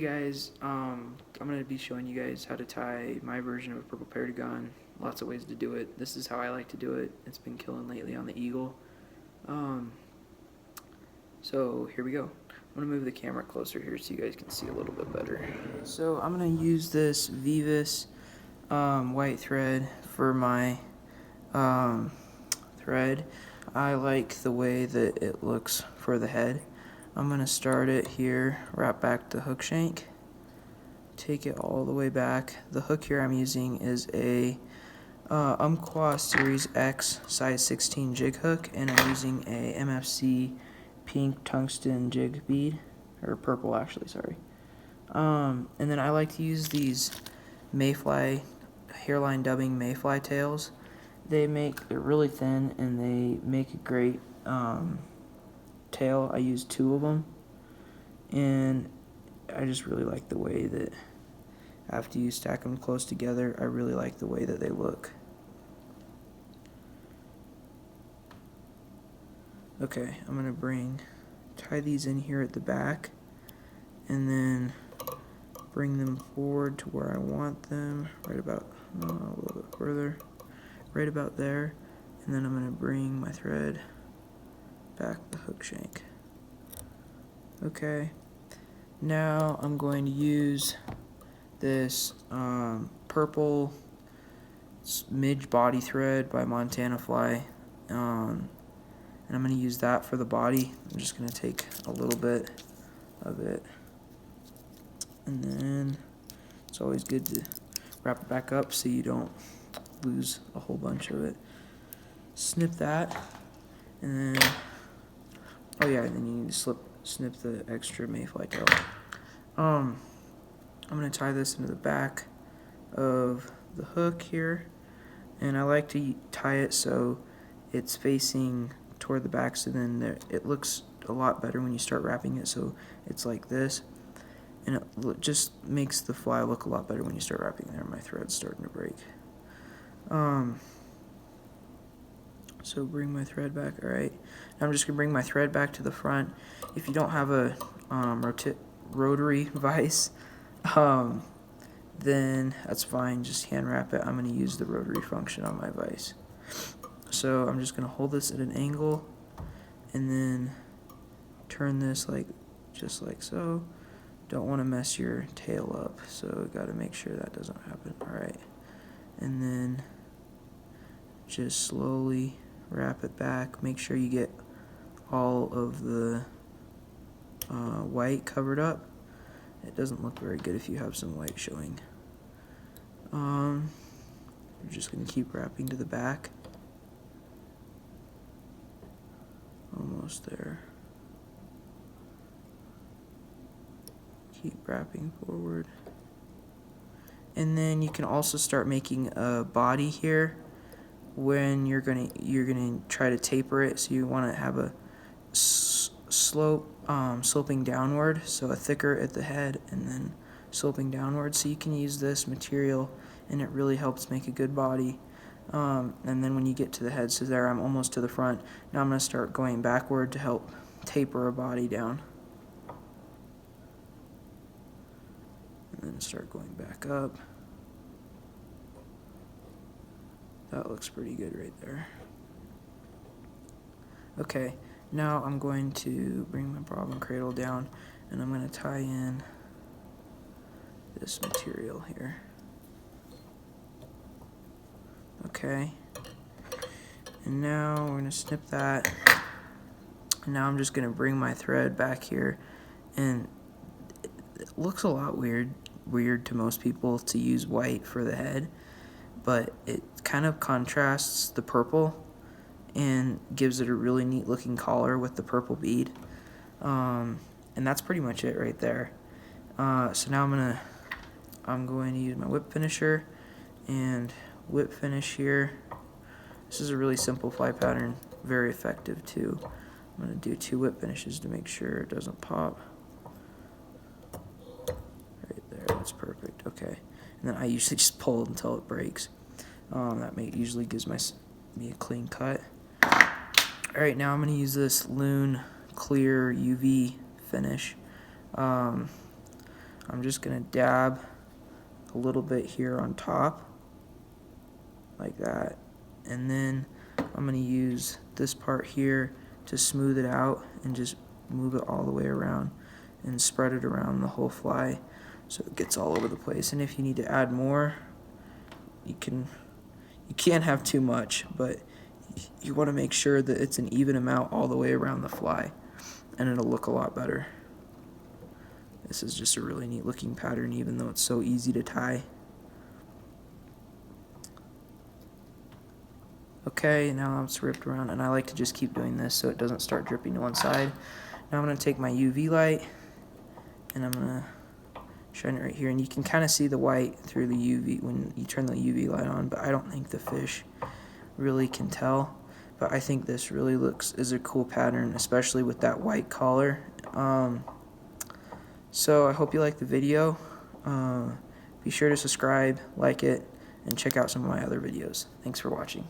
Guys, I'm going to be showing you guys how to tie my version of a Purple Perdigon. Lots of ways to do it. This is how I like to do it. It's been killing lately on the Eagle. So here we go. I'm going to move the camera closer here so you guys can see a little bit better. So I'm going to use this Vivis white thread for my thread. I like the way that it looks for the head. I'm going to start it here, wrap back the hook shank, take it all the way back. The hook here I'm using is a Umpqua Series X size 16 jig hook, and I'm using a MFC pink tungsten jig bead, or purple actually, sorry. And then I like to use these mayfly, hairline dubbing mayfly tails. They're really thin and they make a great tail. I use 2 of them, and I just really like the way that after you stack them close together, I really like the way that they look. Okay, I'm gonna tie these in here at the back and then bring them forward to where I want them, right about a little bit further, right about there, and then I'm gonna bring my thread back the hook shank. Okay, now I'm going to use this purple midge body thread by Montana Fly, and I'm going to use that for the body. I'm just going to take a little bit of it, and then it's always good to wrap it back up so you don't lose a whole bunch of it. Snip that, and then oh yeah, and then you need to snip the extra mayfly tail. I'm going to tie this into the back of the hook here, and I like to tie it so it's facing toward the back, so then it looks a lot better when you start wrapping it, so it's like this, and it just makes the fly look a lot better when you start wrapping there. My thread's starting to break. So bring my thread back. Alright, now I'm just going to bring my thread back to the front. If you don't have a rotary vise, then that's fine, just hand wrap it. I'm going to use the rotary function on my vise. So I'm just going to hold this at an angle and then turn this just like so. Don't want to mess your tail up, so got to make sure that doesn't happen. Alright, and then just slowly wrap it back. Make sure you get all of the white covered up. It doesn't look very good if you have some white showing. We're just going to keep wrapping to the back. Almost there. Keep wrapping forward. And then you can also start making a body here when you're gonna try to taper it. So you want to have a sloping downward, so a thicker at the head and then sloping downward. So you can use this material and it really helps make a good body. And then when you get to the head, so there I'm almost to the front. Now I'm going to start going backward to help taper a body down. And then start going back up. That looks pretty good right there. Okay, now I'm going to bring my bobbin cradle down and I'm going to tie in this material here. Okay, and now we're going to snip that, and now I'm just going to bring my thread back here, and it looks a lot weird to most people to use white for the head, but it kind of contrasts the purple and gives it a really neat looking collar with the purple bead, and that's pretty much it right there. So now I'm going to use my whip finisher and whip finish here. This is a really simple fly pattern, very effective too. I'm going to do 2 whip finishes to make sure it doesn't pop. Right there, that's perfect. Okay, and then I usually just pull until it breaks. That usually gives me a clean cut. Alright, now I'm going to use this Loon Clear UV finish. I'm just going to dab a little bit here on top, like that. And then I'm going to use this part here to smooth it out and just move it all the way around and spread it around the whole fly so it gets all over the place. And if you need to add more, you can't have too much, but you want to make sure that it's an even amount all the way around the fly, and it'll look a lot better. This is just a really neat looking pattern, even though it's so easy to tie. Okay, now it's wrapped around, and I like to just keep doing this so it doesn't start dripping to one side. Now I'm going to take my UV light, and I'm going to shine it right here, and you can kind of see the white through the UV when you turn the UV light on, but I don't think the fish really can tell. But I think this really is a cool pattern, especially with that white collar. So I hope you like the video. Be sure to subscribe, like it, and check out some of my other videos. Thanks for watching.